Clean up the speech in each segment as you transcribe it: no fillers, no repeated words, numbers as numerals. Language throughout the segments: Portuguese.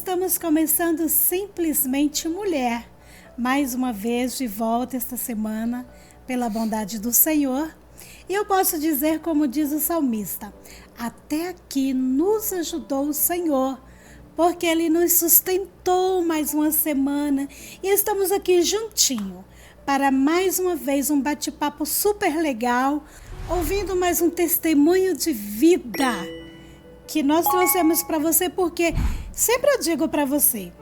estamos começando Simplesmente Mulher. Mais uma vez de volta esta semana, pela bondade do Senhor. E eu posso dizer, como diz o salmista, até aqui nos ajudou o Senhor, porque Ele nos sustentou mais uma semana e estamos aqui juntinho para mais uma vez um bate-papo super legal, ouvindo mais um testemunho de vida que nós trouxemos para você, porque sempre eu digo para você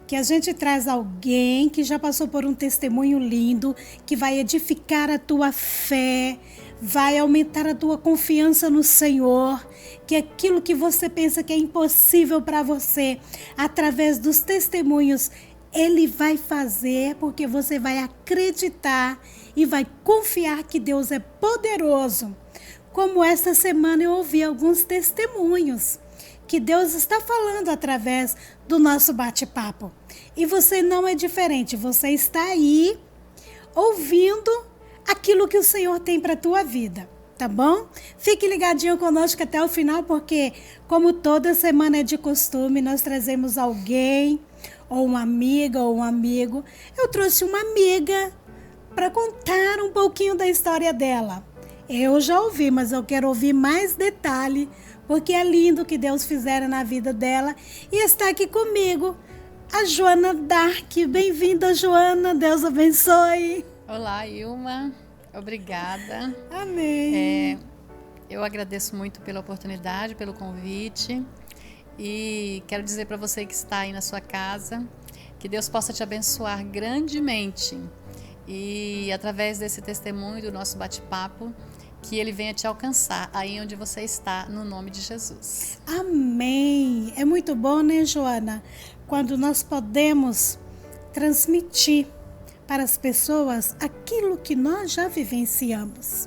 que a gente traz alguém que já passou por um testemunho lindo, que vai edificar a tua fé, vai aumentar a tua confiança no Senhor, que aquilo que você pensa que é impossível para você, através dos testemunhos, Ele vai fazer, porque você vai acreditar e vai confiar que Deus é poderoso. Como esta semana eu ouvi alguns testemunhos que Deus está falando através do nosso bate-papo. E você não é diferente, você está aí ouvindo aquilo que o Senhor tem para a tua vida, tá bom? Fique ligadinho conosco até o final, porque como toda semana é de costume, nós trazemos alguém, ou uma amiga, ou um amigo. Eu trouxe uma amiga para contar um pouquinho da história dela. Eu já ouvi, mas eu quero ouvir mais detalhe, porque é lindo o que Deus fizera na vida dela. E está aqui comigo a Joana Dark. Bem-vinda, Joana. Deus abençoe. Olá, Ilma. Obrigada. Amém. Eu agradeço muito pela oportunidade, pelo convite. E quero dizer para você que está aí na sua casa, que Deus possa te abençoar grandemente. E através desse testemunho do nosso bate-papo, que Ele venha te alcançar aí onde você está, no nome de Jesus. Amém. É muito bom, né, Joana? Quando nós podemos transmitir para as pessoas aquilo que nós já vivenciamos.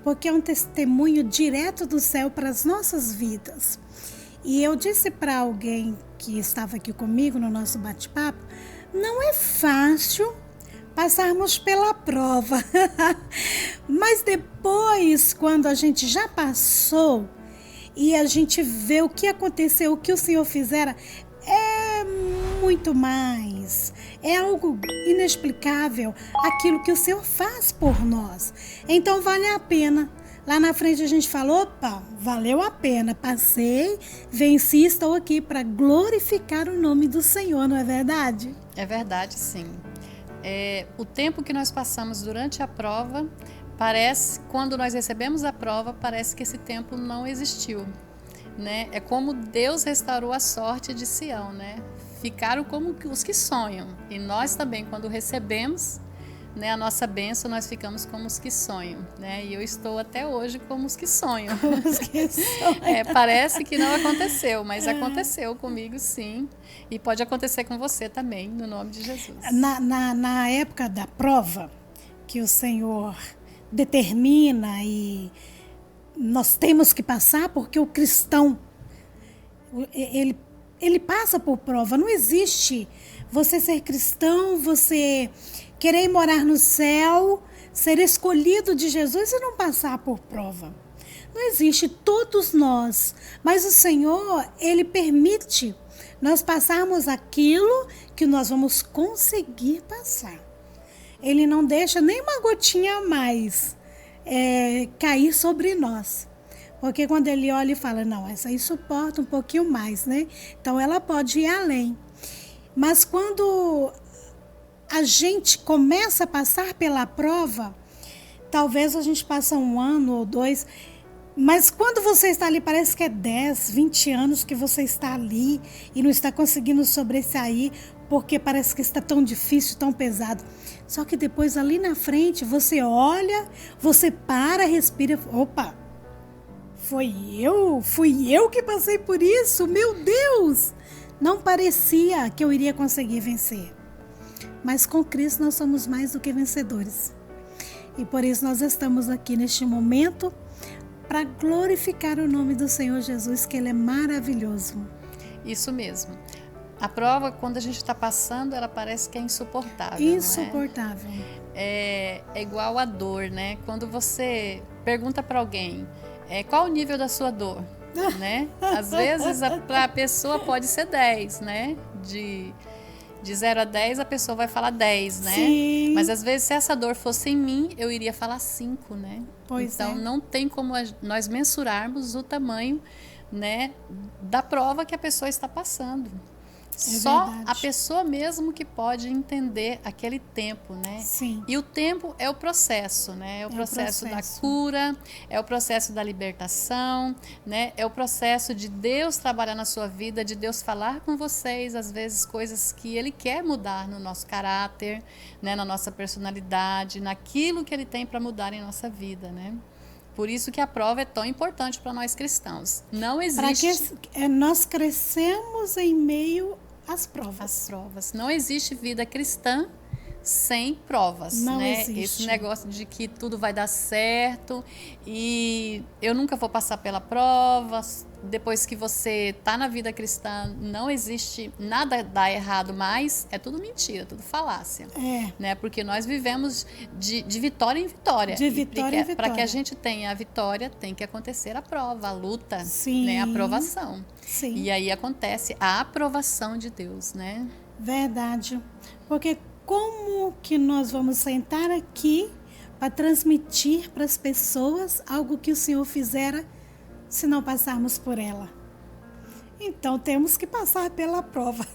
Porque é um testemunho direto do céu para as nossas vidas. E eu disse para alguém que estava aqui comigo no nosso bate-papo, não é fácil passarmos pela prova. Mas depois, quando a gente já passou e a gente vê o que aconteceu, o que o Senhor fizera, é muito mais. É algo inexplicável aquilo que o Senhor faz por nós. Então vale a pena. Lá na frente a gente falou, opa, valeu a pena, passei, venci, estou aqui para glorificar o nome do Senhor, não é verdade? É verdade, sim. O tempo que nós passamos durante a prova, quando nós recebemos a prova, parece que esse tempo não existiu, né? É como Deus restaurou a sorte de Sião, né? Ficaram como os que sonham. E nós também, quando recebemos, né, a nossa bênção, nós ficamos como os que sonham, né? E eu estou até hoje como os que sonham. Os que sonham. Parece que não aconteceu, mas aconteceu comigo, sim. E pode acontecer com você também, no nome de Jesus. Na época da prova, que o Senhor determina e nós temos que passar, porque o cristão, ele passa por prova. Não existe você ser cristão, você querer morar no céu, ser escolhido de Jesus e não passar por prova. Não existe, todos nós. Mas o Senhor, Ele permite nós passarmos aquilo que nós vamos conseguir passar. Ele não deixa nem uma gotinha a mais cair sobre nós. Porque quando Ele olha e fala, não, essa aí suporta um pouquinho mais, né? Então ela pode ir além. Mas quando a gente começa a passar pela prova, talvez a gente passe 1 ano ou 2, mas quando você está ali, parece que é 10, 20 anos que você está ali e não está conseguindo sobressair, porque parece que está tão difícil, tão pesado. Só que depois ali na frente, você olha, você para, respira, opa, fui eu que passei por isso, meu Deus! Não parecia que eu iria conseguir vencer. Mas com Cristo nós somos mais do que vencedores. E por isso nós estamos aqui neste momento para glorificar o nome do Senhor Jesus, que Ele é maravilhoso. Isso mesmo. A prova, quando a gente está passando, ela parece que é insuportável. Insuportável. Não é? É igual a dor, né? Quando você pergunta para alguém qual o nível da sua dor, né? Às vezes para a pessoa pode ser 10, né? De 0 a 10 a pessoa vai falar 10, né? Sim. Mas às vezes se essa dor fosse em mim, eu iria falar 5, né? Pois então é. não tem como nós mensurarmos o tamanho, né, da prova que a pessoa está passando. Só verdade. a pessoa mesmo que pode entender aquele tempo, né? Sim. E o tempo é o processo, né? É o processo da cura, é o processo da libertação, né? É o processo de Deus trabalhar na sua vida, de Deus falar com vocês, às vezes, coisas que Ele quer mudar no nosso caráter, né? Na nossa personalidade, naquilo que Ele tem para mudar em nossa vida, né? Por isso que a prova é tão importante para nós cristãos. Não existe... Para que nós crescemos em meio às provas. As provas. Não existe vida cristã sem provas, não né? Existe. Esse negócio de que tudo vai dar certo e eu nunca vou passar pela prova. Depois que você está na vida cristã, não existe nada dar errado mais. É tudo mentira, tudo falácia. Né? Porque nós vivemos de vitória em vitória. De vitória em vitória. Para que a gente tenha a vitória, tem que acontecer a prova, a luta, Sim. né? A aprovação. Sim. E aí acontece a aprovação de Deus, né? Verdade. Porque como que nós vamos sentar aqui para transmitir para as pessoas algo que o Senhor fizera se não passarmos por ela? Então, temos que passar pela prova.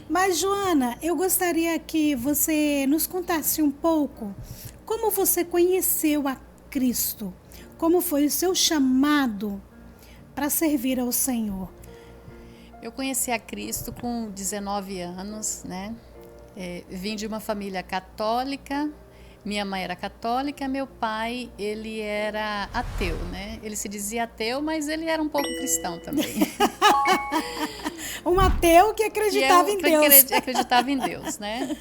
Mas, Joana, eu gostaria que você nos contasse um pouco como você conheceu a Cristo, como foi o seu chamado para servir ao Senhor. Eu conheci a Cristo com 19 anos, né? Vim de uma família católica, minha mãe era católica, meu pai, ele era ateu, né? Ele se dizia ateu, mas ele era um pouco cristão também. Um ateu que acreditava em Deus. Acreditava em Deus, né?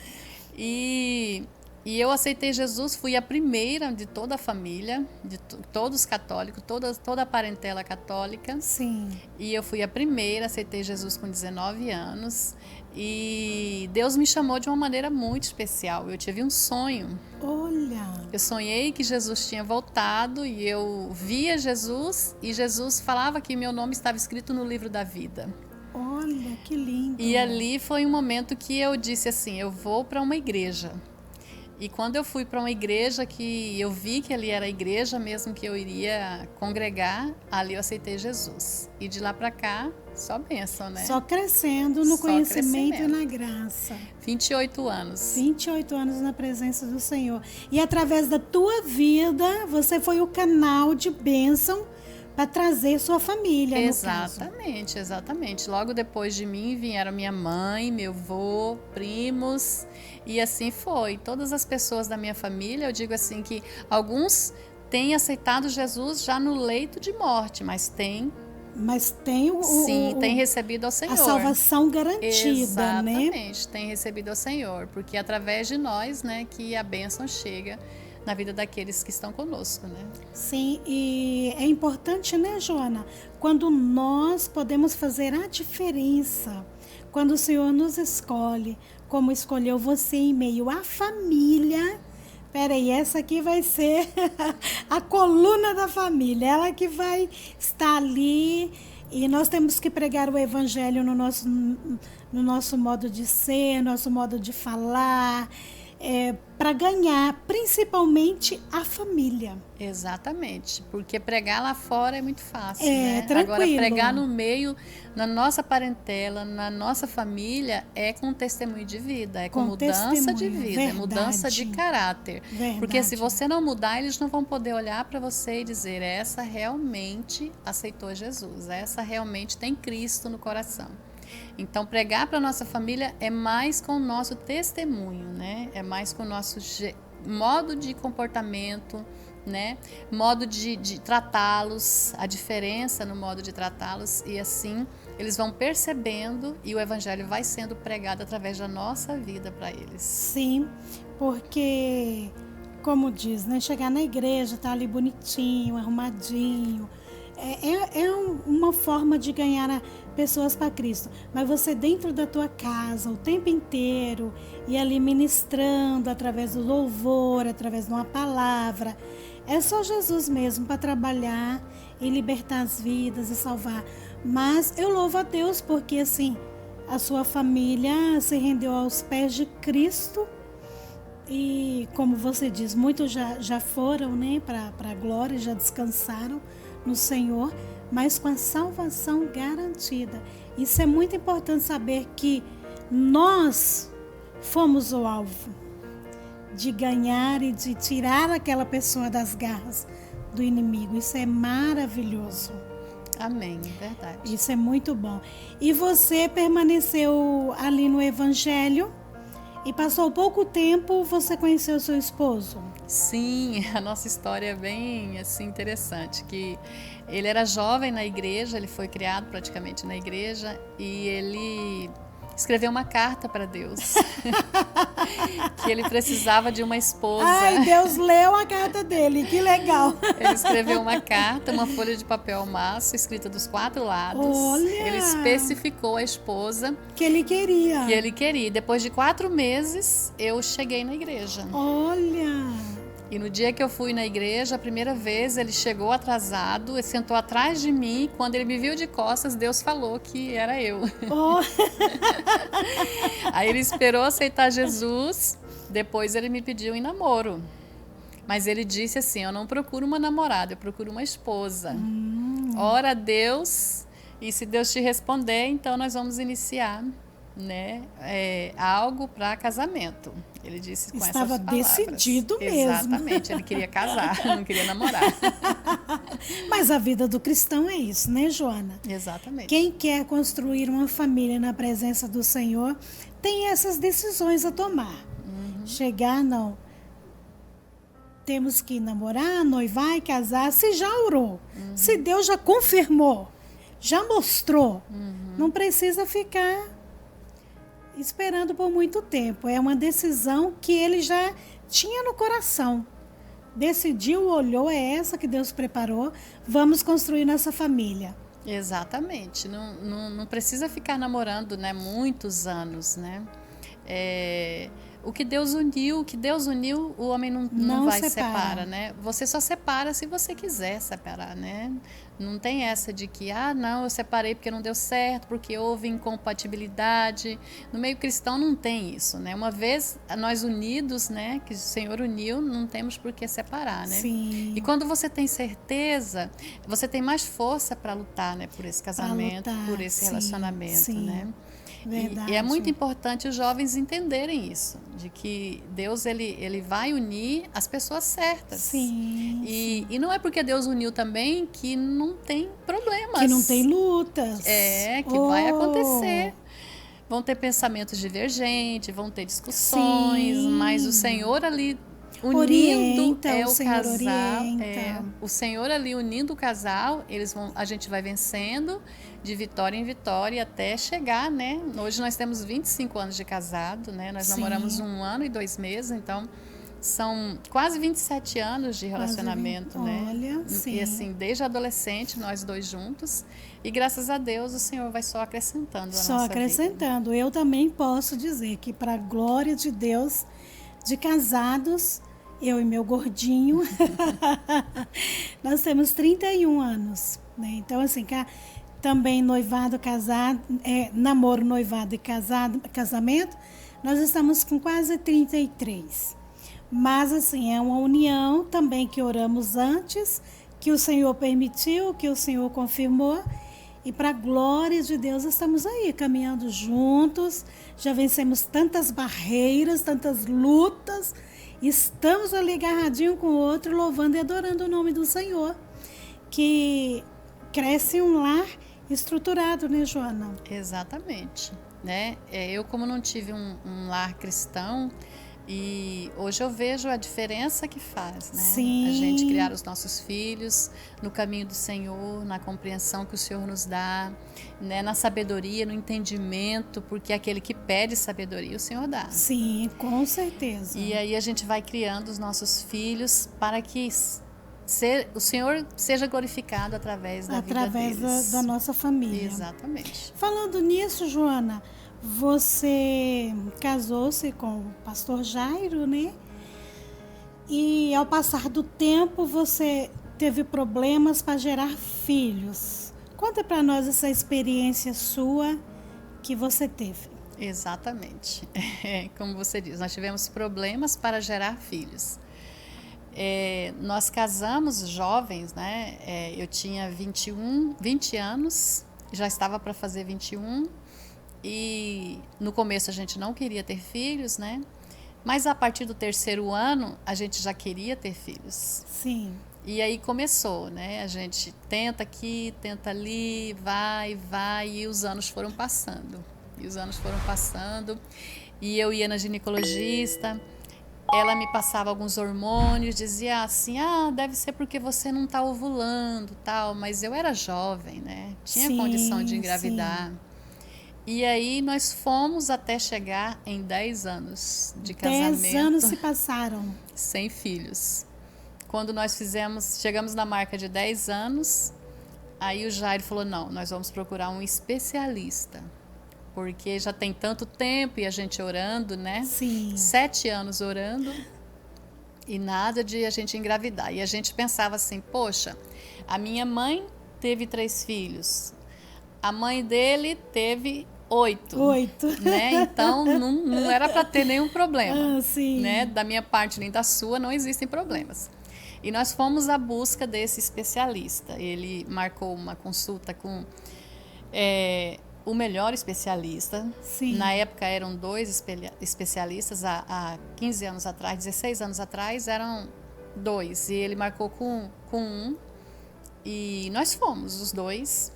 E eu aceitei Jesus, fui a primeira de toda a família, de todos católicos, toda a parentela católica. Sim. E eu fui a primeira, aceitei Jesus com 19 anos. E Deus me chamou de uma maneira muito especial. Eu tive um sonho. Olha! Eu sonhei que Jesus tinha voltado e eu via Jesus e Jesus falava que meu nome estava escrito no livro da vida. Olha, que lindo! E ali foi um momento que eu disse assim, eu vou para uma igreja. E quando eu fui para uma igreja que eu vi que ali era a igreja mesmo que eu iria congregar, ali eu aceitei Jesus. E de lá para cá, só bênção, né? Só crescendo no conhecimento e na graça. 28 anos. 28 anos na presença do Senhor. E através da tua vida, você foi o canal de bênção para trazer sua família, Exatamente, exatamente. Logo depois de mim vieram minha mãe, meu avô, primos, e assim foi. Todas as pessoas da minha família, eu digo assim que alguns têm aceitado Jesus já no leito de morte, mas tem tem recebido ao Senhor. A salvação garantida, né? Exatamente, tem recebido ao Senhor, porque é através de nós, né, que a bênção chega na vida daqueles que estão conosco, né? Sim, e é importante, né, Joana? Quando nós podemos fazer a diferença, quando o Senhor nos escolhe, como escolheu você em meio à família. Peraí, essa aqui vai ser a coluna da família, ela que vai estar ali, e nós temos que pregar o evangelho no nosso modo de ser, nosso modo de falar, para ganhar principalmente a família. Exatamente, porque pregar lá fora é muito fácil, né? Tranquilo. Agora, pregar no meio, na nossa parentela, na nossa família, é com testemunho de vida, é com mudança de vida, verdade. É mudança de caráter. Verdade. Porque se você não mudar, eles não vão poder olhar para você e dizer, essa realmente aceitou Jesus, essa realmente tem Cristo no coração. Então, pregar para a nossa família é mais com o nosso testemunho, né? É mais com o nosso modo de comportamento, né? Modo de tratá-los, a diferença no modo de tratá-los, e assim eles vão percebendo e o evangelho vai sendo pregado através da nossa vida para eles. Sim, porque, como diz, né? Chegar na igreja, tá ali bonitinho, arrumadinho, uma forma de ganhar pessoas para Cristo. Mas você dentro da tua casa o tempo inteiro e ali ministrando através do louvor, através de uma palavra, é só Jesus mesmo para trabalhar e libertar as vidas e salvar. Mas eu louvo a Deus porque assim a sua família se rendeu aos pés de Cristo. E como você diz, muitos já foram, né, para a glória, já descansaram no Senhor, mas com a salvação garantida. Isso é muito importante saber que nós fomos o alvo de ganhar e de tirar aquela pessoa das garras do inimigo. Isso é maravilhoso. Amém, verdade. Isso é muito bom. E você permaneceu ali no Evangelho e passou pouco tempo, você conheceu seu esposo? Sim, a nossa história é bem assim, interessante, que ele era jovem na igreja, ele foi criado praticamente na igreja e ele escreveu uma carta para Deus, que ele precisava de uma esposa. Ai, Deus leu a carta dele, que legal. Ele escreveu uma carta, uma folha de papel ao maço, escrita dos 4 lados. Olha! Ele especificou a esposa que ele queria. que ele queria. Depois de 4 meses, eu cheguei na igreja. Olha! E no dia que eu fui na igreja, a primeira vez, ele chegou atrasado, ele sentou atrás de mim. Quando ele me viu de costas, Deus falou que era eu. Oh. Aí ele esperou aceitar Jesus, depois ele me pediu em namoro. Mas ele disse assim, eu não procuro uma namorada, eu procuro uma esposa. Ora a Deus, e se Deus te responder, então nós vamos iniciar, né, algo para casamento. Ele disse com Estava essas palavras. Decidido mesmo. Exatamente, ele queria casar, não queria namorar. Mas a vida do cristão é isso, né, Joana? Exatamente. Quem quer construir uma família na presença do Senhor tem essas decisões a tomar. Chegar, não. Temos que namorar, noivar e casar. Se já orou, se Deus já confirmou, já mostrou, não precisa ficar esperando por muito tempo. É uma decisão que ele já tinha no coração. Decidiu, olhou, é essa que Deus preparou, vamos construir nossa família. Exatamente. Não precisa ficar namorando, né, muitos anos, né? O que Deus uniu, o homem não vai separar, né? Você só separa se você quiser separar, né? Não tem essa de que, não, eu separei porque não deu certo, porque houve incompatibilidade. No meio cristão não tem isso, né? Uma vez nós unidos, né, que o Senhor uniu, não temos por que separar, né? Sim. E quando você tem certeza, você tem mais força para lutar, né, por esse casamento, por esse relacionamento, né? Verdade. E é muito importante os jovens entenderem isso, de que Deus ele vai unir as pessoas certas. Sim. E não é porque Deus uniu também que não tem problemas. Que não tem lutas. Que vai acontecer. Vão ter pensamentos divergentes, vão ter discussões, mas o Senhor ali unindo orienta, o Senhor casal. Orienta. O Senhor ali unindo o casal, a gente vai vencendo de vitória em vitória até chegar, né? Hoje nós temos 25 anos de casado, né? Nós namoramos 1 ano e 2 meses, então são quase 27 anos de relacionamento, né? Olha, sim. E assim, desde adolescente, nós dois juntos. E graças a Deus, o Senhor vai só acrescentando a nossa vida. Só acrescentando. Eu também posso dizer que, para a glória de Deus, de casados, eu e meu gordinho, nós temos 31 anos, né? Então, assim, também noivado, casado, namoro, noivado e casamento, nós estamos com quase 33. Mas, assim, é uma união também que oramos antes, que o Senhor permitiu, que o Senhor confirmou. E para a glória de Deus estamos aí, caminhando juntos. Já vencemos tantas barreiras, tantas lutas. Estamos ali agarradinho com o outro, louvando e adorando o nome do Senhor. Que cresce um lar estruturado, né, Joana? Exatamente. Né? Eu, como não tive um lar cristão, e hoje eu vejo a diferença que faz, né? Sim. A gente criar os nossos filhos no caminho do Senhor, na compreensão que o Senhor nos dá, né? Na sabedoria, no entendimento, porque aquele que pede sabedoria, o Senhor dá. Sim, com certeza. E aí a gente vai criando os nossos filhos para que o Senhor seja glorificado através da vida deles. Através da nossa família. Exatamente. Falando nisso, Joana, você casou-se com o pastor Jairo, né? E ao passar do tempo você teve problemas para gerar filhos. Conta para nós essa experiência sua que você teve. Exatamente. Como você diz, nós tivemos problemas para gerar filhos. Nós casamos jovens, né? Eu tinha 20 anos, já estava para fazer 21, e no começo a gente não queria ter filhos, né? Mas a partir do 3º ano a gente já queria ter filhos. Sim. E aí começou, né? A gente tenta aqui, tenta ali, vai, e os anos foram passando. E eu ia na ginecologista, ela me passava alguns hormônios, dizia assim, deve ser porque você não está ovulando, tal. Mas eu era jovem, né? Tinha condição de engravidar. Sim. E aí nós fomos até chegar em 10 anos de casamento. 10 anos se passaram. Sem filhos. Quando nós chegamos na marca de 10 anos, aí o Jairo falou, não, nós vamos procurar um especialista. Porque já tem tanto tempo e a gente orando, né? Sim. 7 anos orando e nada de a gente engravidar. E a gente pensava assim, poxa, a minha mãe teve 3 filhos, a mãe dele teve 8. Né? Então não era para ter nenhum problema. Sim. Né? Da minha parte nem da sua não existem problemas. E nós fomos à busca desse especialista. Ele marcou uma consulta com o melhor especialista. Sim. Na época eram 2 especialistas, há 15 anos atrás, 16 anos atrás, eram 2. E ele marcou com um. E nós fomos, os 2.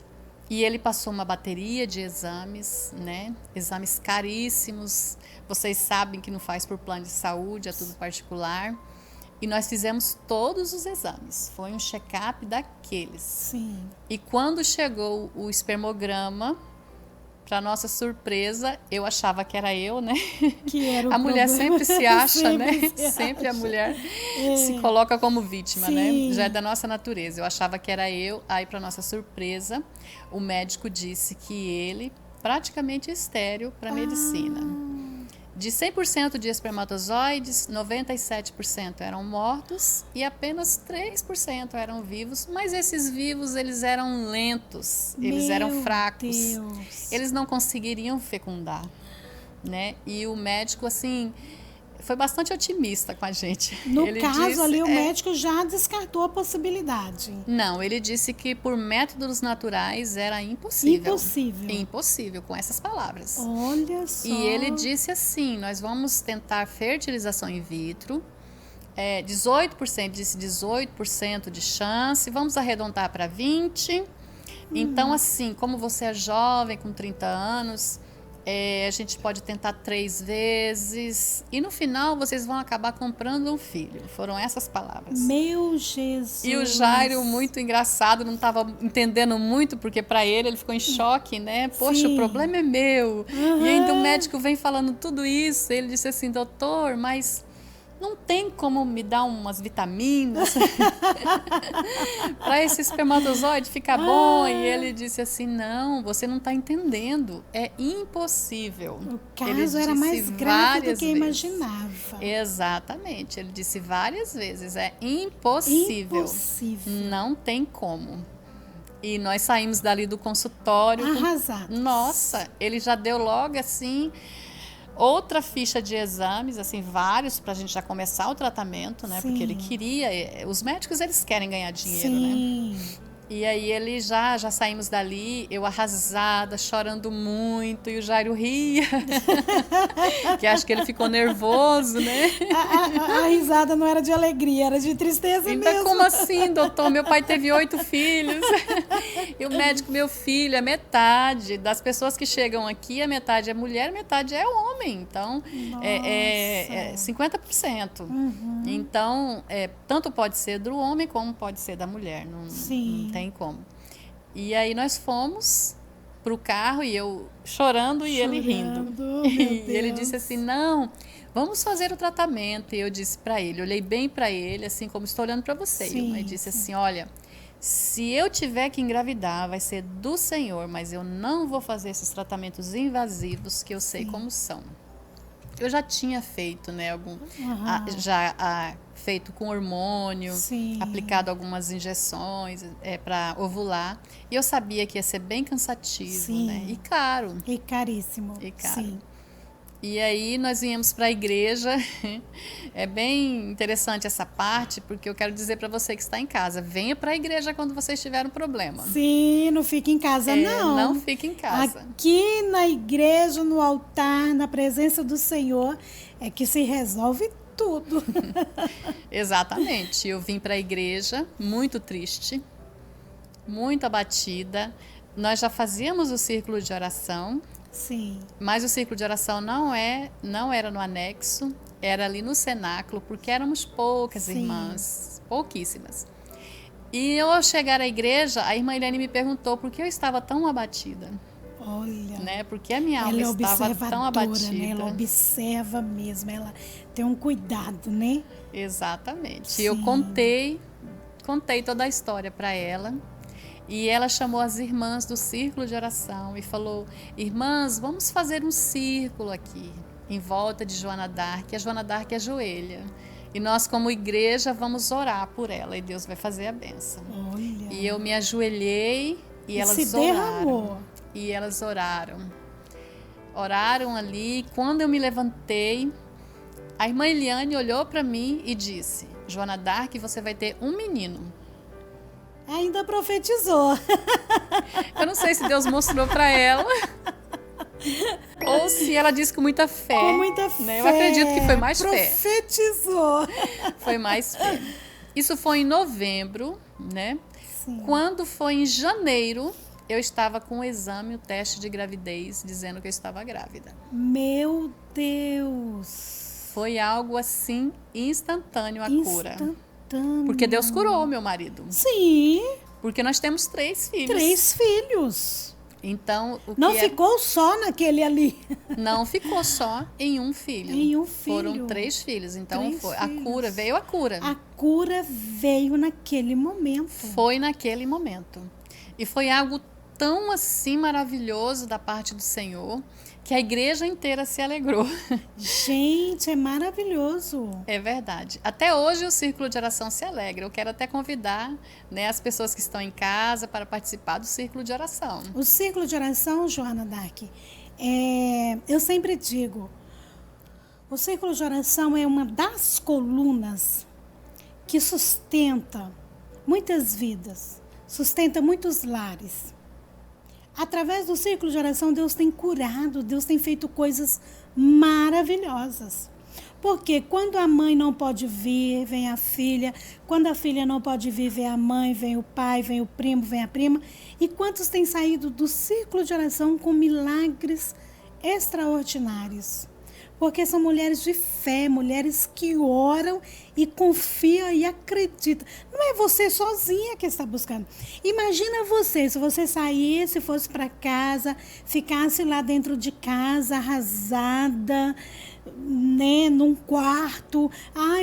E ele passou uma bateria de exames, né? Exames caríssimos. Vocês sabem que não faz por plano de saúde, é tudo particular. E nós fizemos todos os exames. Foi um check-up daqueles. Sim. E quando chegou o espermograma, para nossa surpresa, eu achava que era eu, né? Que era o a mulher problema. sempre se acha, Sempre né? se Sempre a acha. mulher se coloca como vítima, Sim. né? Já é da nossa natureza. Eu achava que era eu. Aí, para nossa surpresa, o médico disse que ele, praticamente estéril para medicina. De 100% de espermatozoides, 97% eram mortos e apenas 3% eram vivos. Mas esses vivos, eles eram lentos, eles eram fracos. Deus. Eles não conseguiriam fecundar, né? E o médico, assim, foi bastante otimista com a gente. No Ele caso disse, ali, o médico já descartou a possibilidade. Não, ele disse que por métodos naturais era impossível. Impossível, com essas palavras. Olha só. E ele disse assim, nós vamos tentar fertilização in vitro, 18%, disse 18% de chance, vamos arredondar para 20%. Então, assim, como você é jovem, com 30 anos... a gente pode tentar 3 vezes e no final vocês vão acabar comprando um filho. Foram essas palavras. Meu Jesus. E o Jairo, muito engraçado, não estava entendendo muito, porque para ele ficou em choque, né? Poxa, Sim. O problema é meu. E ainda o médico vem falando tudo isso. Ele disse assim, doutor, mas... não tem como me dar umas vitaminas para esse espermatozoide ficar bom? E ele disse assim, não, você não está entendendo, é impossível. O caso era mais grave do que imaginava. Exatamente, ele disse várias vezes, é impossível. Não tem como. E nós saímos dali do consultório. Arrasados. Nossa, ele já deu logo assim... outra ficha de exames, assim, vários, para a gente já começar o tratamento, né? Sim. Porque ele queria... os médicos, eles querem ganhar dinheiro, Sim. né? E aí ele já saímos dali, eu arrasada, chorando muito, e o Jairo ria. Que acho que ele ficou nervoso, né? A risada não era de alegria, era de tristeza Ainda mesmo. como assim, doutor? Meu pai teve 8 filhos. E o médico, meu filho, é metade. Das pessoas que chegam aqui, a metade é mulher, a metade é homem. Então, é 50%. Uhum. Então, tanto pode ser do homem como pode ser da mulher. Não tem como. E aí nós fomos pro carro e eu chorando e ele rindo. E ele disse assim, não, vamos fazer o tratamento. E eu disse para ele, olhei bem para ele, assim como estou olhando para você. Sim, E disse assim, olha, se eu tiver que engravidar, vai ser do Senhor, mas eu não vou fazer esses tratamentos invasivos que eu sei como são. Eu já tinha feito, né, feito com hormônio, Sim. aplicado algumas injeções para ovular, e eu sabia que ia ser bem cansativo, Sim. né, e caro. E caríssimo. E caro. Sim. E aí nós viemos para a igreja. É bem interessante essa parte, porque eu quero dizer para você que está em casa, venha para a igreja quando você estiver um problema. Sim, não fique em casa, não. Não fique em casa. Aqui na igreja, no altar, na presença do Senhor, é que se resolve tudo. Exatamente. Eu vim para a igreja muito triste, muito abatida. Nós já fazíamos o círculo de oração. Sim. Mas o círculo de oração não era no anexo, era ali no cenáculo, porque éramos poucas Sim. irmãs, pouquíssimas. E eu, ao chegar à igreja, a irmã Helene me perguntou por que eu estava tão abatida. Olha, Né? Porque a minha alma ela é estava tão abatida. né? Ela observa mesmo, ela tem um cuidado, né? Exatamente. Sim. E eu contei toda a história para ela. E ela chamou as irmãs do círculo de oração e falou, irmãs, vamos fazer um círculo aqui, em volta de Joana d'Arc. A Joana d'Arc ajoelha. E nós, como igreja, vamos orar por ela e Deus vai fazer a bênção. Olha. E eu me ajoelhei e elas se oraram. derramou. E elas oraram. Oraram ali. Quando eu me levantei, a irmã Eliane olhou para mim e disse, Joana d'Arc, você vai ter um menino. Ainda profetizou. Eu não sei se Deus mostrou para ela ou se ela disse com muita fé. Com muita fé. Né? Eu acredito que foi mais fé. Profetizou. Foi mais fé. Isso foi em novembro, né? Sim. Quando foi em janeiro, eu estava com o exame, o teste de gravidez, dizendo que eu estava grávida. Meu Deus. Foi algo assim instantâneo a cura. Instantâneo. Porque Deus curou o meu marido. Sim. Porque nós temos 3 filhos. 3 filhos. Então, não ficou só naquele ali. Não ficou só em um filho. Em um filho. Foram 3 filhos. Então, 3 foi filhos. a cura, veio a cura. A cura veio naquele momento. Foi naquele momento. E foi algo tão assim maravilhoso da parte do Senhor, que a igreja inteira se alegrou. Gente, é maravilhoso. É verdade. Até hoje o Círculo de Oração se alegra. Eu quero até convidar, né, as pessoas que estão em casa para participar do Círculo de Oração. O Círculo de Oração, Joana d'Arc, eu sempre digo, o Círculo de Oração é uma das colunas que sustenta muitas vidas, sustenta muitos lares. Através do círculo de oração, Deus tem curado, Deus tem feito coisas maravilhosas. Porque quando a mãe não pode vir, vem a filha. Quando a filha não pode vir, vem a mãe, vem o pai, vem o primo, vem a prima. E quantos têm saído do círculo de oração com milagres extraordinários? Porque são mulheres de fé, mulheres que oram e confiam e acreditam. Não é você sozinha que está buscando. Imagina você, se você saísse, fosse para casa, ficasse lá dentro de casa, arrasada, né, num quarto.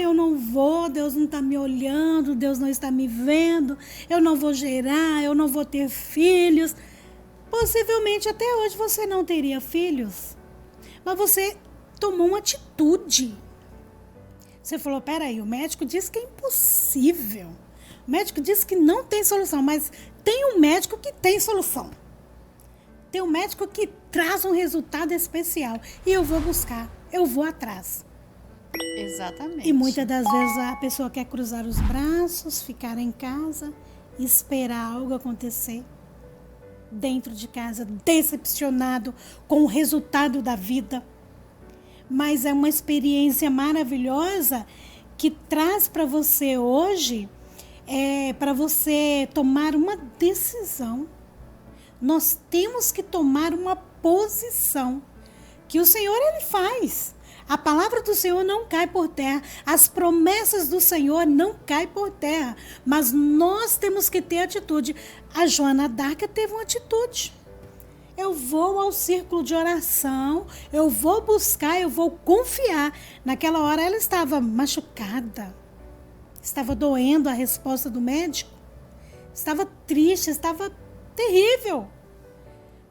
Eu não vou, Deus não está me olhando, Deus não está me vendo, eu não vou gerar, eu não vou ter filhos. Possivelmente até hoje você não teria filhos, mas você tomou uma atitude. Você falou, peraí, o médico disse que é impossível. O médico disse que não tem solução, mas tem um médico que tem solução. Tem um médico que traz um resultado especial. E eu vou buscar, eu vou atrás. Exatamente. E muitas das vezes a pessoa quer cruzar os braços, ficar em casa, esperar algo acontecer. Dentro de casa, decepcionado com o resultado da vida. Mas é uma experiência maravilhosa que traz para você hoje, para você tomar uma decisão. Nós temos que tomar uma posição que o Senhor ele faz. A palavra do Senhor não cai por terra, as promessas do Senhor não caem por terra, mas nós temos que ter atitude. A Joana d'Arc teve uma atitude. eu vou ao círculo de oração, eu vou buscar, eu vou confiar. Naquela hora ela estava machucada, estava doendo a resposta do médico, estava triste, estava terrível.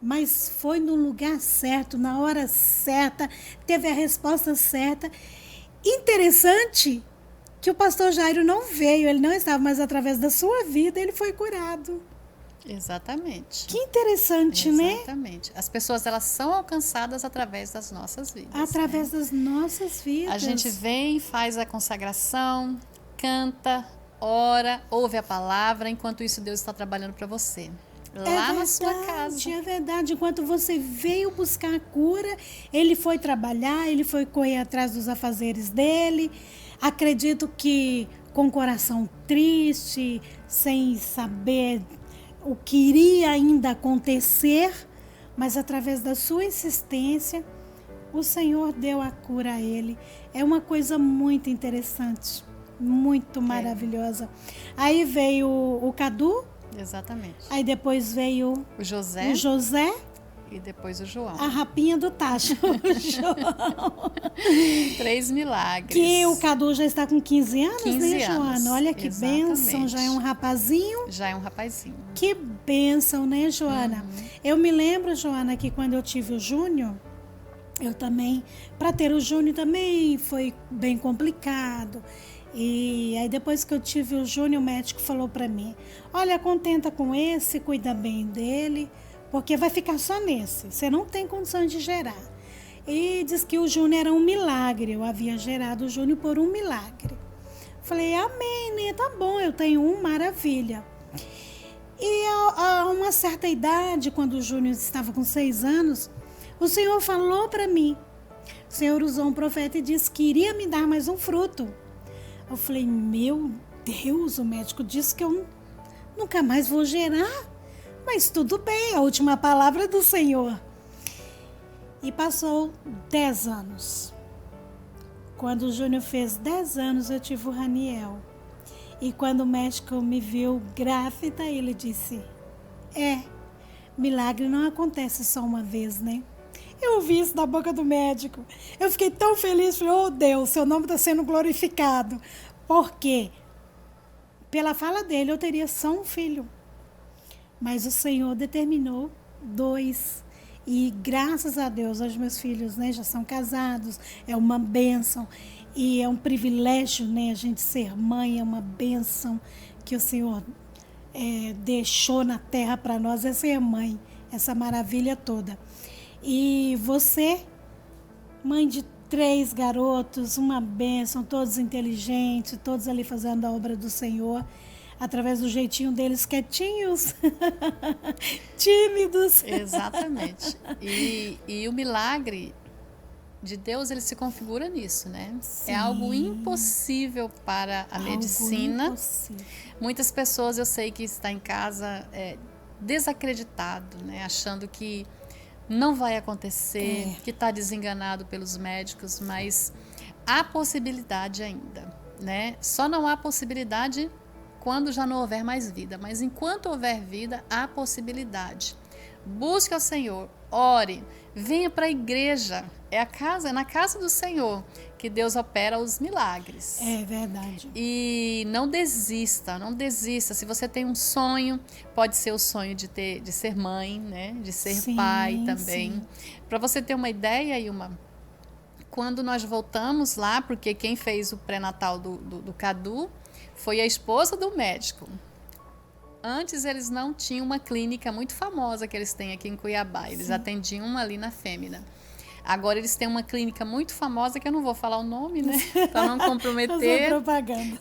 Mas foi no lugar certo, na hora certa, teve a resposta certa. Interessante que o pastor Jairo não veio, ele não estava, mas através da sua vida ele foi curado. Exatamente. Que interessante, né? Exatamente. As pessoas, elas são alcançadas através das nossas vidas. Através das nossas vidas. A gente vem, faz a consagração, canta, ora, ouve a palavra, enquanto isso Deus está trabalhando para você. Lá na sua casa. É verdade. Enquanto você veio buscar a cura, ele foi trabalhar, ele foi correr atrás dos afazeres dele. Acredito que com o coração triste, sem saber o que iria ainda acontecer, mas através da sua insistência, o Senhor deu a cura a ele. É uma coisa muito interessante, muito maravilhosa. Aí veio o Cadu. Exatamente. Aí depois veio o José e depois o João. A rapinha do tacho, o João. 3 milagres. Que o Cadu já está com 15 anos, 15 né, Joana? anos. Olha que Exatamente. bênção, já é um rapazinho. Já é um rapazinho. Que bênção, né, Joana? Eu me lembro, Joana, que quando eu tive o Júnior, eu também, para ter o Júnior também foi bem complicado. E aí depois que eu tive o Júnior, o médico falou para mim, olha, contenta com esse, cuida bem dele, porque vai ficar só nesse, você não tem condições de gerar. E diz que o Júnior era um milagre, eu havia gerado o Júnior por um milagre. Falei, amém, né? Tá bom, eu tenho um, maravilha. E a uma certa idade, quando o Júnior estava com 6 anos, o Senhor falou para mim, o Senhor usou um profeta e disse que iria me dar mais um fruto. Eu falei, meu Deus, o médico disse que eu nunca mais vou gerar. Mas tudo bem, a última palavra é do Senhor. E passou 10 anos. Quando o Júnior fez 10 anos, eu tive o Raniel. E quando o médico me viu grávida, ele disse, milagre não acontece só uma vez, né? Eu ouvi isso da boca do médico. Eu fiquei tão feliz. Falei, oh Deus, seu nome está sendo glorificado. Porque pela fala dele eu teria só um filho. Mas o Senhor determinou 2. E graças a Deus, os meus filhos, né, já são casados. É uma bênção. E é um privilégio, né, a gente ser mãe. É uma bênção que o Senhor deixou na terra para nós. É ser mãe. Essa maravilha toda. E você, mãe de 3 garotos, uma bênção, todos inteligentes, todos ali fazendo a obra do Senhor, através do jeitinho deles quietinhos, tímidos. Exatamente. E o milagre de Deus, ele se configura nisso, né? Sim. É algo impossível para a medicina. Impossível. Muitas pessoas, eu sei que está em casa desacreditado, né? Achando que não vai acontecer, que está desenganado pelos médicos, mas há possibilidade ainda, né? Só não há possibilidade quando já não houver mais vida, mas enquanto houver vida, há possibilidade. Busque ao Senhor, ore, venha para a igreja, é na casa do Senhor que Deus opera os milagres. É verdade. E não desista. Se você tem um sonho, pode ser o sonho de ser mãe, né? De ser pai também. Para você ter uma ideia, Ilma, quando nós voltamos lá, porque quem fez o pré-natal do Cadu foi a esposa do médico. Antes eles não tinham uma clínica muito famosa que eles têm aqui em Cuiabá. Eles atendiam ali na Fêmea. Agora eles têm uma clínica muito famosa, que eu não vou falar o nome, né? Para não comprometer. Fazer propaganda.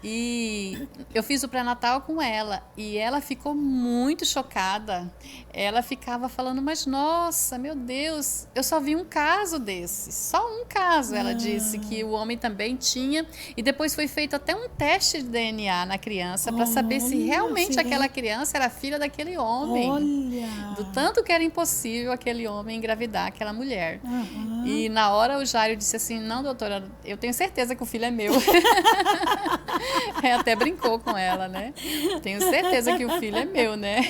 E eu fiz o pré-natal com ela e ela ficou muito chocada. Ela ficava falando, mas nossa, meu Deus, eu só vi um caso desse. Só um caso, ela disse, que o homem também tinha. E depois foi feito até um teste de DNA na criança para saber se realmente aquela criança era filha daquele homem. Olha! Do tanto que era impossível aquele homem engravidar aquela mulher. E na hora o Jairo disse assim, não, doutora, eu tenho certeza que o filho é meu. Até brincou com ela, né? Tenho certeza que o filho é meu, né?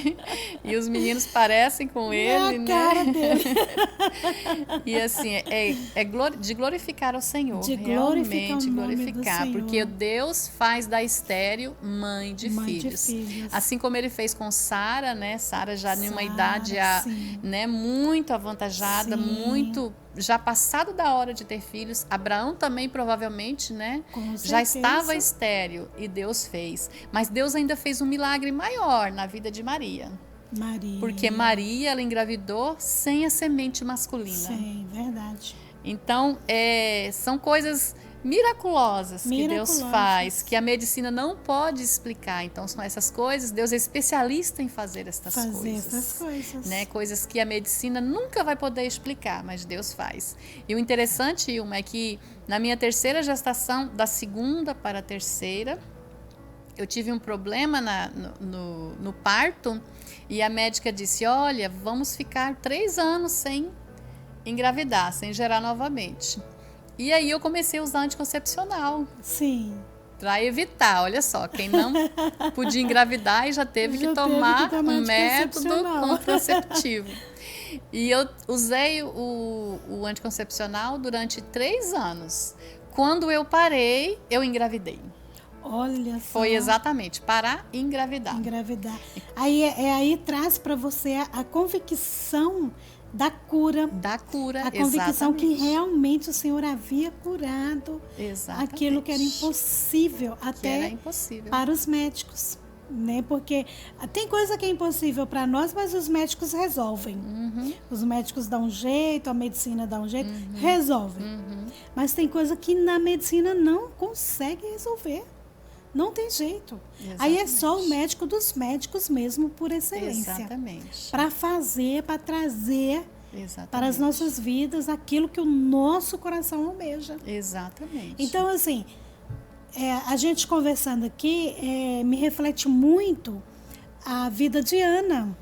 E os meninos parecem com ele, né? Cara dele. E assim, de glorificar ao Senhor, De realmente glorificar, porque Deus faz da estéril mãe de filhos. Assim como ele fez com Sara, né? Sara já em uma idade né, muito avantajada, muito já passado da hora de ter filhos. Abraão também provavelmente, né, já estava estéril e Deus fez. Mas Deus ainda fez um milagre maior na vida de Maria. Porque Maria, ela engravidou sem a semente masculina. Sim, verdade. Então, são coisas miraculosas que Deus faz, que a medicina não pode explicar. Então, são essas coisas, Deus é especialista em fazer essas coisas. Né? Coisas que a medicina nunca vai poder explicar, mas Deus faz. E o interessante, Ilma, é que na minha terceira gestação, da segunda para a terceira, eu tive um problema no parto e a médica disse, olha, vamos ficar 3 anos sem engravidar, sem gerar novamente. E aí eu comecei a usar anticoncepcional. Sim. Para evitar, olha só, quem não podia engravidar e já teve que tomar um método contraceptivo. E eu usei o anticoncepcional durante 3 anos. Quando eu parei, eu engravidei. Olha só. Foi exatamente, parar e engravidar. Aí traz para você a convicção da cura. A convicção que realmente o Senhor havia curado aquilo que era impossível para os médicos. Né? Porque tem coisa que é impossível para nós, mas os médicos resolvem. Os médicos dão um jeito, a medicina dá um jeito, resolvem. Mas tem coisa que na medicina não consegue resolver. Não tem jeito. Exatamente. Aí é só o médico dos médicos mesmo, por excelência. Exatamente. Para fazer, para trazer para as nossas vidas aquilo que o nosso coração almeja. Exatamente. Então, assim, a gente conversando aqui, me reflete muito a vida de Ana.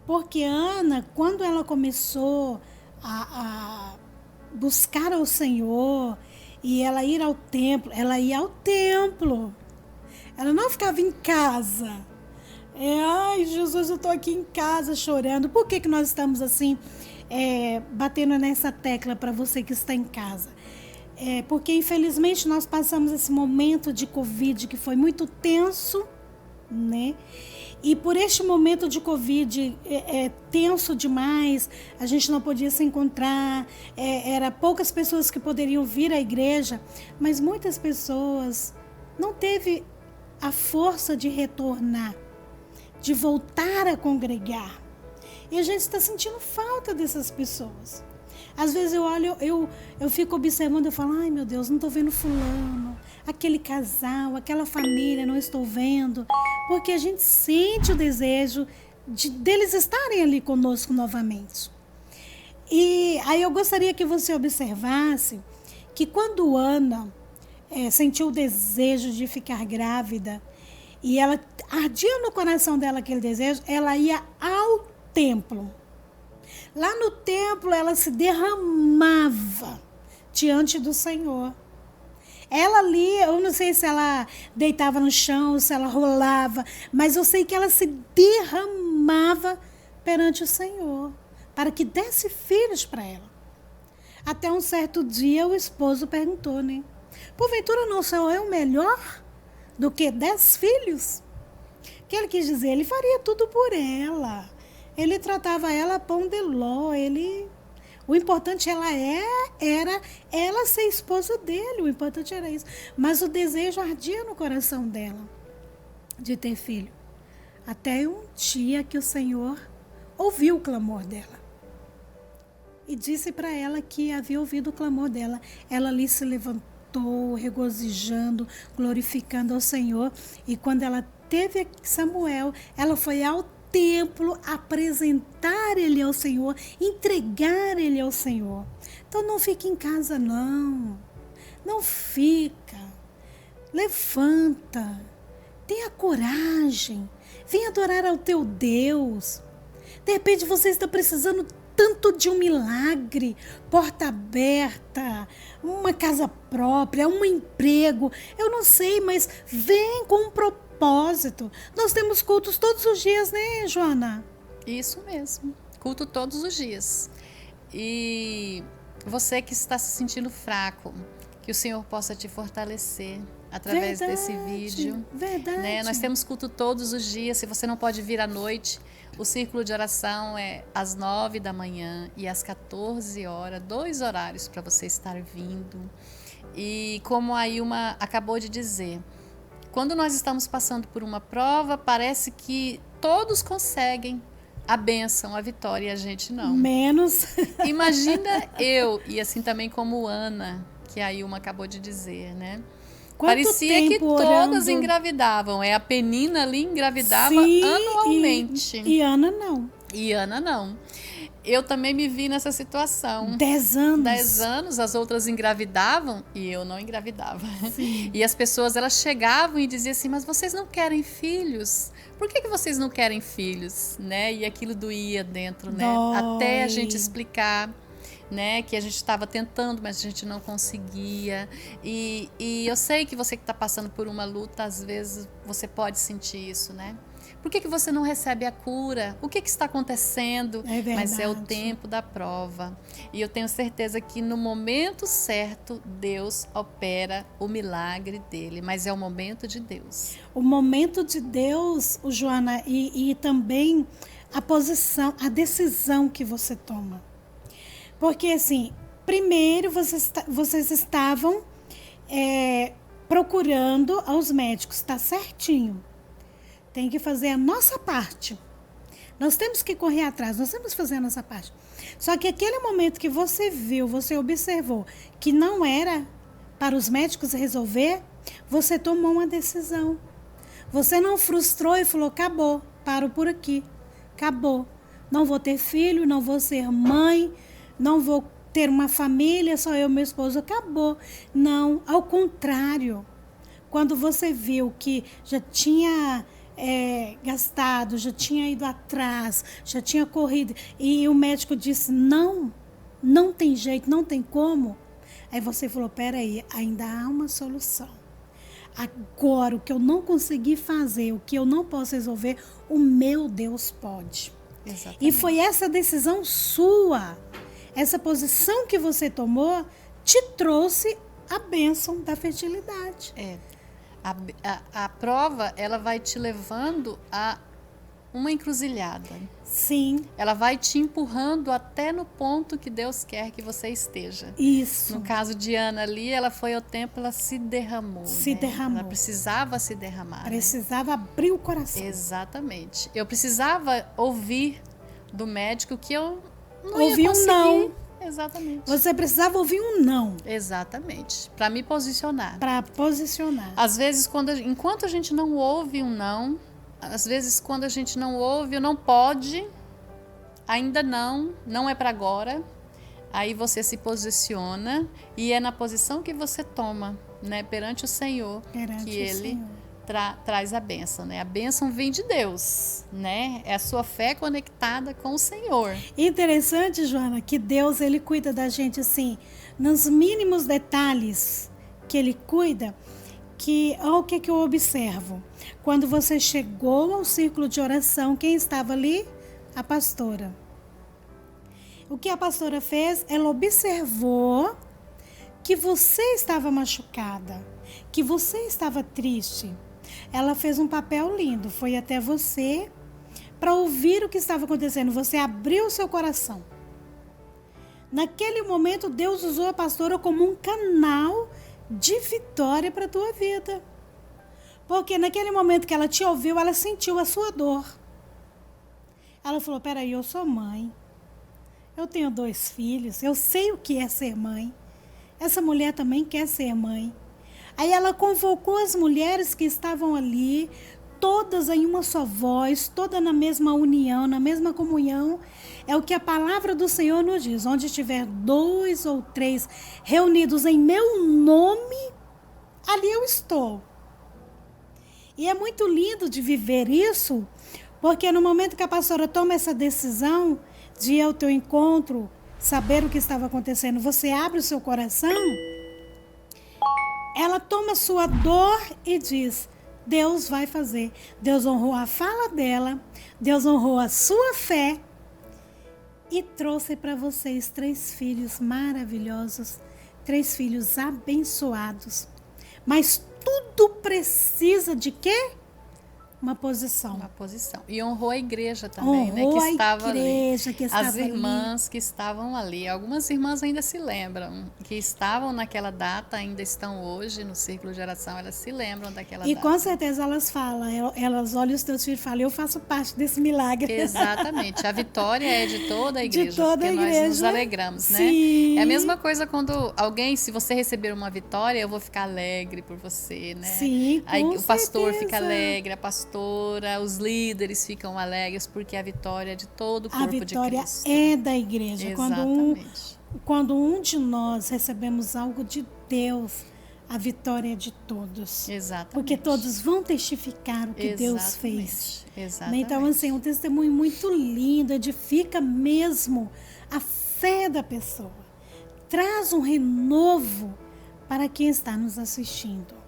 Porque Ana, quando ela começou a buscar ao Senhor, e ela ia ao templo. Ela não ficava em casa. Ai, Jesus, eu estou aqui em casa chorando. Por que nós estamos assim, batendo nessa tecla para você que está em casa? Porque, infelizmente, nós passamos esse momento de Covid que foi muito tenso, né? E por este momento de Covid tenso demais, a gente não podia se encontrar, era poucas pessoas que poderiam vir à igreja, mas muitas pessoas não teve a força de retornar, de voltar a congregar. E a gente está sentindo falta dessas pessoas. Às vezes eu olho, eu fico observando, eu falo, ai meu Deus, não estou vendo fulano, aquele casal, aquela família, não estou vendo. Porque a gente sente o desejo deles estarem ali conosco novamente. E aí eu gostaria que você observasse que quando Ana sentiu o desejo de ficar grávida, e ela ardia no coração dela aquele desejo, ela ia ao templo. Lá no templo, ela se derramava diante do Senhor. Ela ali, eu não sei se ela deitava no chão, se ela rolava, mas eu sei que ela se derramava perante o Senhor, para que desse filhos para ela. Até um certo dia, o esposo perguntou, né? Porventura não sou eu melhor do que 10 filhos? O que ele quis dizer? Ele faria tudo por ela. Ele tratava ela pão de ló, o importante era ela ser esposa dele, o importante era isso. Mas o desejo ardia no coração dela de ter filho. Até um dia que o Senhor ouviu o clamor dela. E disse para ela que havia ouvido o clamor dela. Ela ali se levantou, regozijando, glorificando ao Senhor. E quando ela teve Samuel, ela foi ao templo, apresentar ele ao Senhor, entregar ele ao Senhor. Então não fica em casa não fica, levanta, tenha coragem, vem adorar ao teu Deus, De repente você está precisando tanto de um milagre, porta aberta, uma casa própria, um emprego. Eu não sei, mas vem com um propósito. Nós temos cultos todos os dias, né, Joana? Isso mesmo. Culto todos os dias. E você que está se sentindo fraco, que o Senhor possa te fortalecer através desse vídeo. Verdade. Né? Nós temos culto todos os dias. Se você não pode vir à noite, o círculo de oração é às 9 da manhã e às 14 horas, 2 horários para você estar vindo. E como a Ilma acabou de dizer, quando nós estamos passando por uma prova, parece que todos conseguem a bênção, a vitória, e a gente não. Menos. Imagina eu, e assim também como Ana, que a Ilma acabou de dizer, né? Quanto Parecia que todas engravidavam. A Penina ali engravidava anualmente. E Ana não. E Ana não. Eu também me vi nessa situação. 10 anos. 10 anos, as outras engravidavam e eu não engravidava. Sim. E as pessoas, elas chegavam e diziam assim, mas vocês não querem filhos? Por que vocês não querem filhos? Né? E aquilo doía dentro, né? Até a gente explicar, né, que a gente estava tentando, mas a gente não conseguia. E eu sei que você que está passando por uma luta, às vezes você pode sentir isso, né? Por que você não recebe a cura? O que está acontecendo? É verdade. Mas é o tempo da prova. E eu tenho certeza que no momento certo, Deus opera o milagre dele. Mas é o momento de Deus. O momento de Deus, Joana, e também a posição, a decisão que você toma. Porque, assim, primeiro vocês estavam procurando aos médicos, tá certinho. Tem que fazer a nossa parte. Nós temos que correr atrás, nós temos que fazer a nossa parte. Só que aquele momento que você viu, você observou que não era para os médicos resolver, você tomou uma decisão. Você não frustrou e falou, acabou, paro por aqui, acabou. Não vou ter filho, não vou ser mãe, não vou ter uma família, só eu e meu esposo, acabou. Não, ao contrário. Quando você viu que já tinha gastado, já tinha ido atrás, já tinha corrido, e o médico disse, não tem jeito, não tem como. Aí você falou, peraí, ainda há uma solução. Agora, o que eu não consegui fazer, o que eu não posso resolver, o meu Deus pode. Exatamente. E foi essa decisão sua, essa posição que você tomou, te trouxe a bênção da fertilidade. A prova, ela vai te levando a uma encruzilhada. Sim. Ela vai te empurrando até no ponto que Deus quer que você esteja. Isso. No caso de Ana ali, ela foi ao templo, ela se derramou. Se derramou. Ela precisava se derramar. Precisava abrir o coração. Exatamente. Eu precisava ouvir do médico que eu não ouvir ia conseguir. Não. Exatamente. Você precisava ouvir um não. Exatamente. Para me posicionar. Para posicionar. Às vezes, enquanto a gente não ouve um não, às vezes quando a gente não ouve o não pode, ainda não é para agora, aí você se posiciona e é na posição que você toma, né, perante o Senhor, que Ele traz a bênção, né? A bênção vem de Deus, né? É a sua fé conectada com o Senhor. Interessante, Joana, que Deus, Ele cuida da gente assim, nos mínimos detalhes que Ele cuida, que olha o que eu observo. Quando você chegou ao círculo de oração, quem estava ali? A pastora. O que a pastora fez? Ela observou que você estava machucada, que você estava triste. Ela fez um papel lindo, foi até você para ouvir o que estava acontecendo. Você abriu o seu coração. Naquele momento, Deus usou a pastora como um canal de vitória para a tua vida. Porque naquele momento que ela te ouviu, ela sentiu a sua dor. Ela falou, peraí, eu sou mãe. Eu tenho 2 filhos, eu sei o que é ser mãe. Essa mulher também quer ser mãe. Aí ela convocou as mulheres que estavam ali, todas em uma só voz, todas na mesma união, na mesma comunhão. É o que a palavra do Senhor nos diz. Onde estiver 2 ou 3 reunidos em meu nome, ali eu estou. E é muito lindo de viver isso, Porque no momento que a pastora toma essa decisão de ir ao teu encontro, saber o que estava acontecendo, você abre o seu coração, ela toma a sua dor e diz, Deus vai fazer. Deus honrou a fala dela, Deus honrou a sua fé e trouxe para vocês 3 filhos maravilhosos, 3 filhos abençoados. Mas tudo precisa de quê? Uma posição. Uma posição. E honrou a igreja também, né? Honrou Que estava a igreja ali. que estava As irmãs ali. que estavam ali. Algumas irmãs ainda se lembram, que estavam naquela data, ainda estão hoje no círculo de oração, elas se lembram daquela E data. com certeza elas falam, elas olham os teus filhos e falam, eu faço parte desse milagre. Exatamente. A vitória é de toda a igreja, De toda a porque igreja. nós nos alegramos, né? Sim. É a mesma coisa quando alguém, se você receber uma vitória, eu vou ficar alegre por você, né? Sim, com Aí o pastor certeza. fica alegre, a pastora, os líderes ficam alegres, porque a vitória é de todo o corpo de Cristo. A vitória é da igreja. Exatamente. Quando um de nós recebemos algo de Deus, a vitória é de todos. Exatamente. Porque todos vão testificar o que Deus fez. Exatamente. Então, assim, um testemunho muito lindo, edifica mesmo a fé da pessoa. Traz um renovo para quem está nos assistindo.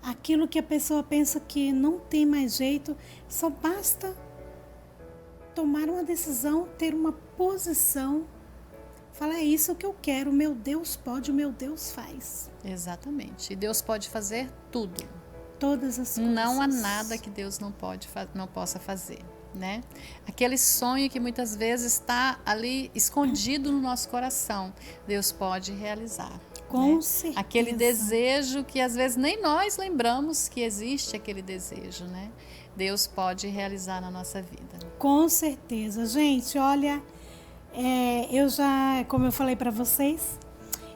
Aquilo que a pessoa pensa que não tem mais jeito, só basta tomar uma decisão, ter uma posição. Falar, é isso que eu quero, o meu Deus pode, o meu Deus faz. Exatamente. E Deus pode fazer tudo. Todas as coisas. Não há nada que Deus não possa fazer, né? Aquele sonho que muitas vezes está ali escondido no nosso coração, Deus pode realizar. Com né? certeza. Aquele desejo que às vezes nem nós lembramos que existe aquele desejo, né? Deus pode realizar na nossa vida. Com certeza. Gente, olha, eu já, como eu falei para vocês,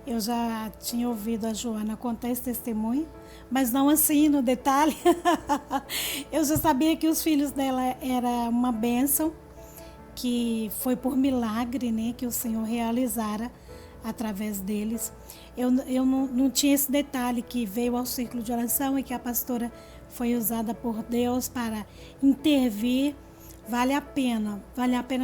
eu já tinha ouvido a Joana contar esse testemunho, mas não assim no detalhe. Eu já sabia que os filhos dela era uma bênção, que foi por milagre, né, que o Senhor realizara através deles. Eu não tinha esse detalhe que veio ao círculo de oração e que a pastora foi usada por Deus para intervir. Vale a pena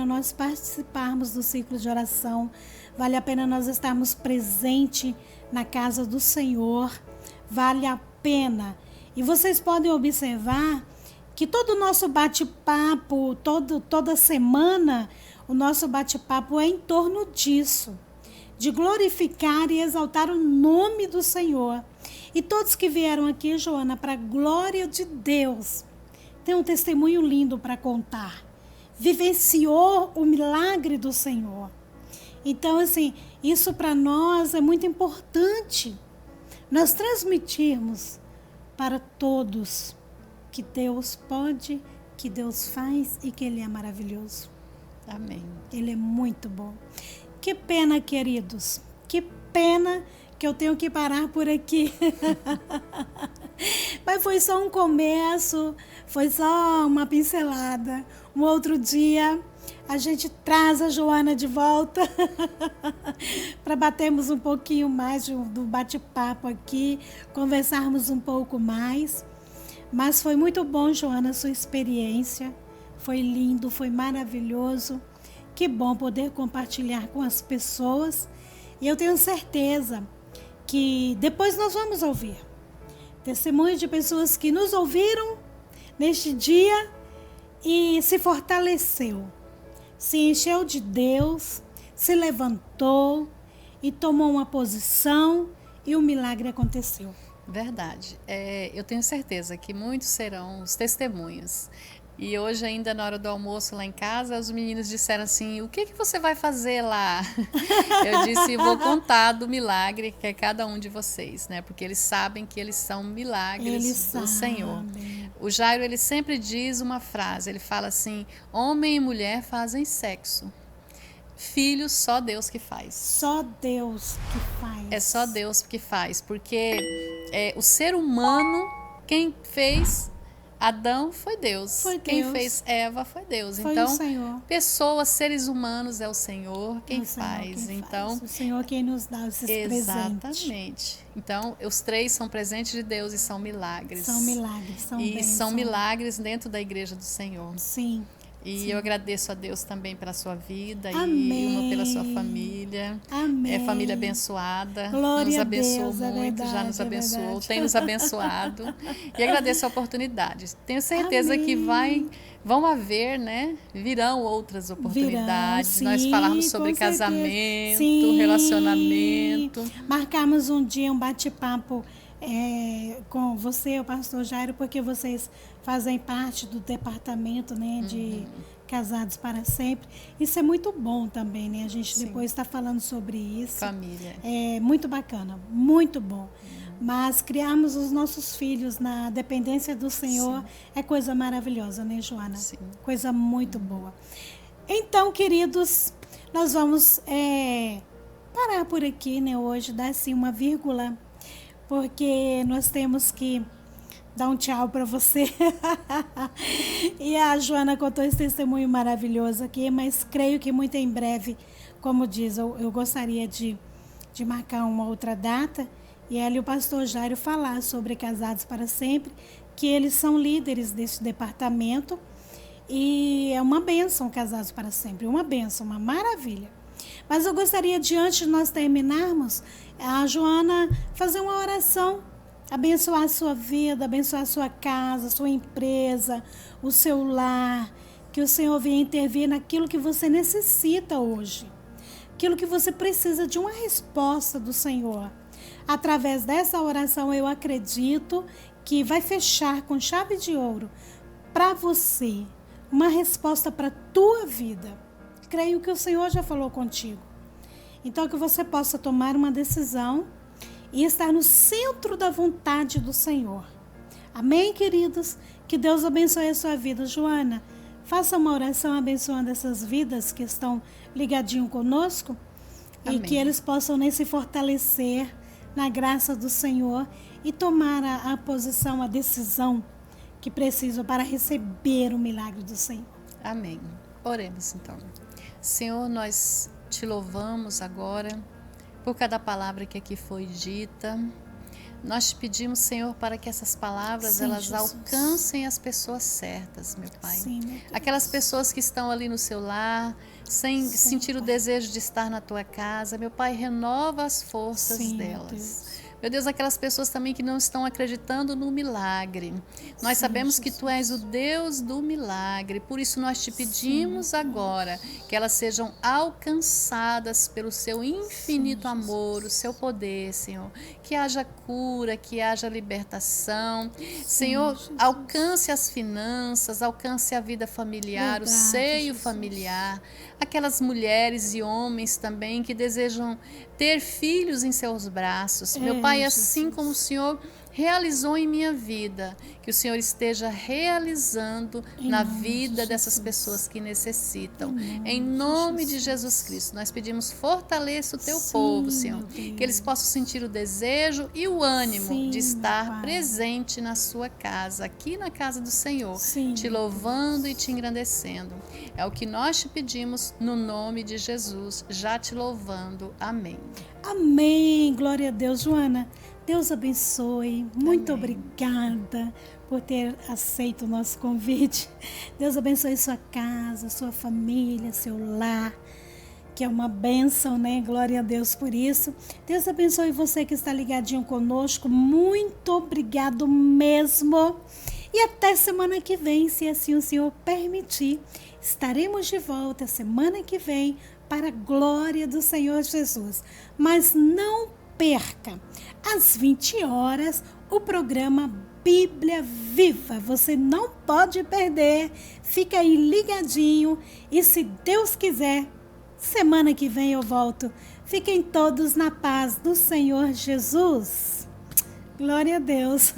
nós participarmos do ciclo de oração, vale a pena nós estarmos presentes na casa do Senhor, vale a pena. E vocês podem observar que todo o nosso bate-papo, toda semana, o nosso bate-papo é em torno disso, de glorificar e exaltar o nome do Senhor. E todos que vieram aqui, Joana, para a glória de Deus, tem um testemunho lindo para contar. Vivenciou o milagre do Senhor. Então, assim, isso para nós é muito importante. Nós transmitirmos para todos que Deus pode, que Deus faz e que Ele é maravilhoso. Amém. Ele é muito bom. Que pena, queridos. Que pena que eu tenho que parar por aqui. Mas foi só um começo, foi só uma pincelada. Um outro dia a gente traz a Joana de volta para batermos um pouquinho mais do bate-papo aqui, conversarmos um pouco mais. Mas foi muito bom, Joana, a sua experiência. Foi lindo, foi maravilhoso. Que bom poder compartilhar com as pessoas. E eu tenho certeza que depois nós vamos ouvir testemunhos de pessoas que nos ouviram neste dia e se fortaleceu, se encheu de Deus, se levantou e tomou uma posição e o milagre aconteceu. Verdade. Eu tenho certeza que muitos serão os testemunhos. E hoje ainda na hora do almoço lá em casa, os meninos disseram assim, o que você vai fazer lá? Eu disse, vou contar do milagre que é cada um de vocês, né? Porque eles sabem que eles são milagres do Senhor. O Jairo, ele sempre diz uma frase, ele fala assim, homem e mulher fazem sexo. Filhos, só Deus que faz. Só Deus que faz. É só Deus que faz, porque o ser humano, quem fez Adão foi Deus. Foi Quem Deus. fez Eva foi Deus. Foi Então, o Senhor. pessoas, seres humanos é o Senhor quem É o Senhor faz. quem Então, faz. O Senhor quem nos dá esses presentes. exatamente. Então, os três são presentes de Deus e são milagres. São milagres, são E bênçãos. são milagres dentro da igreja do Senhor. Sim. E Sim. eu agradeço a Deus também pela sua vida Amém. e uma pela sua família. Amém. É família abençoada. Glória nos a abençoou Deus, é muito, já verdade, nos é abençoou, verdade. tem nos abençoado. E agradeço a oportunidade. Tenho certeza Amém. que vão haver, né? Virão outras oportunidades. Virão, Nós sim, falarmos sobre com certeza. casamento, Sim. relacionamento. Marcamos um dia um bate-papo com você, o pastor Jairo, porque vocês fazem parte do departamento, né, de Casados para Sempre. Isso é muito bom também, né? A gente Sim. depois está falando sobre isso. Família. É muito bacana, muito bom. Mas criarmos os nossos filhos na dependência do Senhor é coisa maravilhosa, né, Joana? Sim. Coisa muito boa. Então, queridos, nós vamos parar por aqui, né, hoje, dar assim uma vírgula, porque nós temos que dar um tchau para você. E a Joana contou esse testemunho maravilhoso aqui, mas creio que muito em breve, como diz, eu gostaria de marcar uma outra data e ela e o pastor Jairo falar sobre Casados para Sempre, que eles são líderes desse departamento e é uma bênção Casados para Sempre, uma bênção, uma maravilha. Mas eu gostaria de, antes de nós terminarmos, a Joana fazer uma oração, abençoar a sua vida, abençoar a sua casa, a sua empresa, o seu lar, que o Senhor venha intervir naquilo que você necessita hoje, aquilo que você precisa de uma resposta do Senhor. Através dessa oração, eu acredito que vai fechar com chave de ouro para você uma resposta para a tua vida. Creio que o Senhor já falou contigo. Então, que você possa tomar uma decisão e estar no centro da vontade do Senhor. Amém, queridos? Que Deus abençoe a sua vida. Joana, faça uma oração abençoando essas vidas que estão ligadinho conosco. Amém. E que eles possam se fortalecer na graça do Senhor e tomar a posição, a decisão que precisam para receber o milagre do Senhor. Amém. Oremos então. Senhor, nós te louvamos agora por cada palavra que aqui foi dita. Nós te pedimos, Senhor, para que essas palavras elas alcancem as pessoas certas, meu Pai. Sim, meu Deus. Aquelas pessoas que estão ali no seu lar, sem sentir Pai. o desejo de estar na tua casa, meu Pai, renova as forças delas. Deus. Meu Deus, aquelas pessoas também que não estão acreditando no milagre. Nós sabemos que Tu és o Deus do milagre, por isso nós te pedimos agora que elas sejam alcançadas pelo Seu infinito amor, o Seu poder, Senhor. Que haja cura, que haja libertação. Senhor, alcance as finanças, alcance a vida familiar, o seio familiar. Aquelas mulheres e homens também que desejam ter filhos em seus braços. Meu Pai, assim como o Senhor realizou em minha vida, que o Senhor esteja realizando na vida dessas pessoas que necessitam. Em nome de Jesus Cristo, nós pedimos, fortaleça o Teu povo, Senhor, que eles possam sentir o desejo e o ânimo de estar presente na sua casa, aqui na casa do Senhor, te louvando e te engrandecendo. É o que nós te pedimos no nome de Jesus, já te louvando. Amém. Amém. Glória a Deus. Joana, Deus abençoe. Muito obrigada por ter aceito o nosso convite. Deus abençoe sua casa, sua família, seu lar, que é uma bênção, né? Glória a Deus por isso. Deus abençoe você que está ligadinho conosco. Muito obrigado mesmo. E até semana que vem, se assim o Senhor permitir. Estaremos de volta semana que vem para a glória do Senhor Jesus. Mas não perca, às 20 horas, o programa Bíblia Viva. Você não pode perder. Fica aí ligadinho e, se Deus quiser, semana que vem eu volto. Fiquem todos na paz do Senhor Jesus. Glória a Deus.